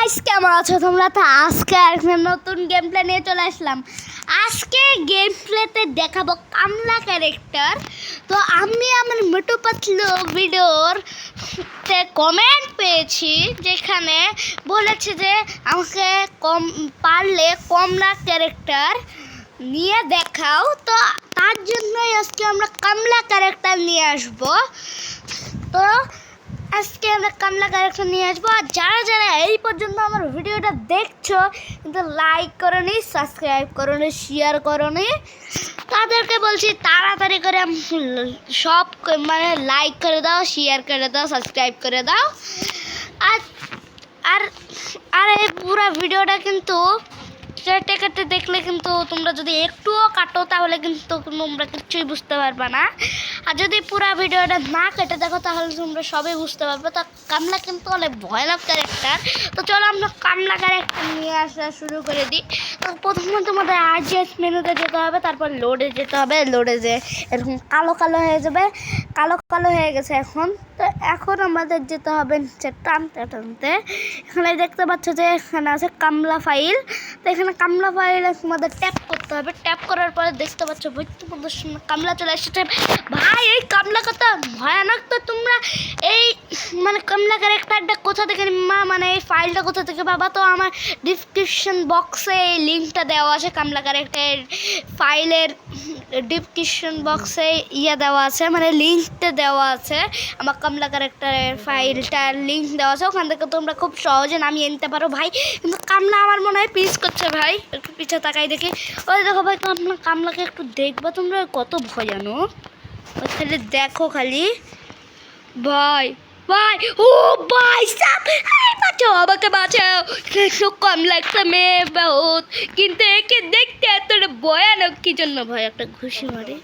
Guys, কেমন আছো তোমরা? তো আজকে একটা নতুন গেম প্লে নিয়ে চলে আসলাম। আজকে গেম প্লেতে দেখাবো কামলা ক্যারেক্টার। তো আমি আমার মোটু পাতলু ভিডিওর কমেন্ট পেয়েছি, যেখানে বলেছে যে আমাকে পারলে কমলা ক্যারেক্টার নিয়ে দেখাও। তো তার জন্যই আজকে আমরা কামলা ক্যারেক্টার নিয়ে আসবো। তো আজকে আমরা কামলা ক্যারেক্টার নিয়ে আসবো। আর যারা যারা এই পর্যন্ত আমার ভিডিওটা দেখছো কিন্তু লাইক করোনি, সাবস্ক্রাইব করোনি, শেয়ার করোনি, তাদেরকে বলছি তাড়াতাড়ি করে সব মানে লাইক করে দাও, শেয়ার করে দাও, সাবস্ক্রাইব করে দাও। আর আর আর এই পুরো ভিডিওটা কিন্তু কেটে কেটে দেখলে কিন্তু তোমরা যদি একটুও কাটো তাহলে কিন্তু তোমরা কিছুই বুঝতে পারবে না। আর যদি পুরো ভিডিওটা না কেটে দেখো তাহলে তোমরা সবই বুঝতে পারবে। তো কামলা কিন্তু অনেক ভয়ানক ক্যারেক্টার। তো চলো আমরা কামলা ক্যারেক্টার নিয়ে আসা শুরু করে দিই। তো প্রথমে তোমাদের আরজিএস মেনুতে যেতে হবে, তারপর লোডে যেতে হবে। লোডে যে এরকম কালো কালো হয়ে যাবে, কালো কালো হয়ে গেছে এখন। তো এখন আমাদের যেতে হবে নিচে টানতে টানতে। এখানে দেখতে পাচ্ছ যে এখানে আছে কামলা ফাইল। তো এখানে কামলা ফাইলে তোমাদের ট্যাপ করতে হবে। ট্যাপ করার পরে দেখতে পাচ্ছ তোমাদের সামনে কামলা চলে এসেছে। ভাই এই কামলা কত ভয়ানক! তো তোমরা এই মানে কামলা ক্যারেক্টারটা কোথা থেকে মানে এই ফাইলটা কোথা থেকে পাবা? তো আমার ডিসক্রিপশন বক্সে এই লিঙ্কটা দেওয়া আছে। কামলা ক্যারেক্টার ফাইলের ডিসক্রিপশন বক্সে দেওয়া আছে, মানে লিঙ্কটা দেওয়া আছে। আমার কামলা ক্যারেক্টারের ফাইলটার লিঙ্ক দেওয়া আছে, ওখান থেকে তোমরা খুব সহজে নামিয়ে নিতে পারো ভাই। কিন্তু কামলা আমার মনে হয় পিস করছে ভাই, একটু পিছে তাকাই দেখি। ওই দেখো ভাই, কামলাকে একটু দেখবা তোমরা, কত ভয়ানক। ওই খালি দেখো খালি ভাই ভাই, ও ভাই সাব, বাঁচাও আমাকে, বাঁচাও। কম লাগছে মেয়ে বহুত, কিন্তু একে দেখতে এতটা ভয়ানক কি জন্য ভাই? একটা ঘুষি মারে,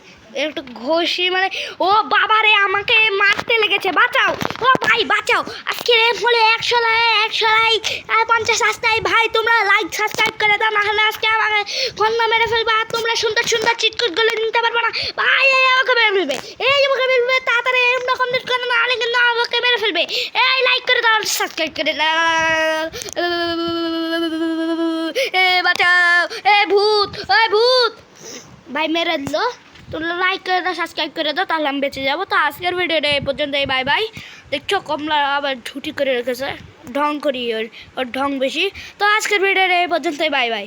একটা ঘষি মানে, ও বাবা রে, আমাকে মারতে লেগেছে, বাঁচাও। ও ভাই বাঁচাও। আজকে বলে 100 লাইক 50 সাবস্ক্রাইব। ভাই তোমরা লাইক সাবস্ক্রাইব করে দাও, না হলে আজকে আমাকে কন্যা মেরে ফেলবে। আর তোমরা সুন্দর সুন্দর চিটকুটগুলো নিতে পারবে না ভাই। এই আমাকে মেরে ফেলবে, এই আমাকে মেরে ফেলবে। তাড়াতাড়ি এমন কমপ্লিট করে না হলে কিন্তু আমাকে মেরে ফেলবে। এই লাইক করে দাও, সাবস্ক্রাইব করে দাও। এ বাঁচাও, এ ভূত, ওই ভূত ভাই মেরে দিল। তোমরা লাইক করে দাও, সাবস্ক্রাইব করে দাও, তাহলে আমি বেঁচে যাবো। তো আজকের ভিডিওটা এই পর্যন্তই, বাই বাই। দেখছো কমলা আবার ঝুটি করে রেখেছে, ঢং করি, ওর ঢং বেশি। তো আজকের ভিডিওটা এই পর্যন্তই, বাই বাই।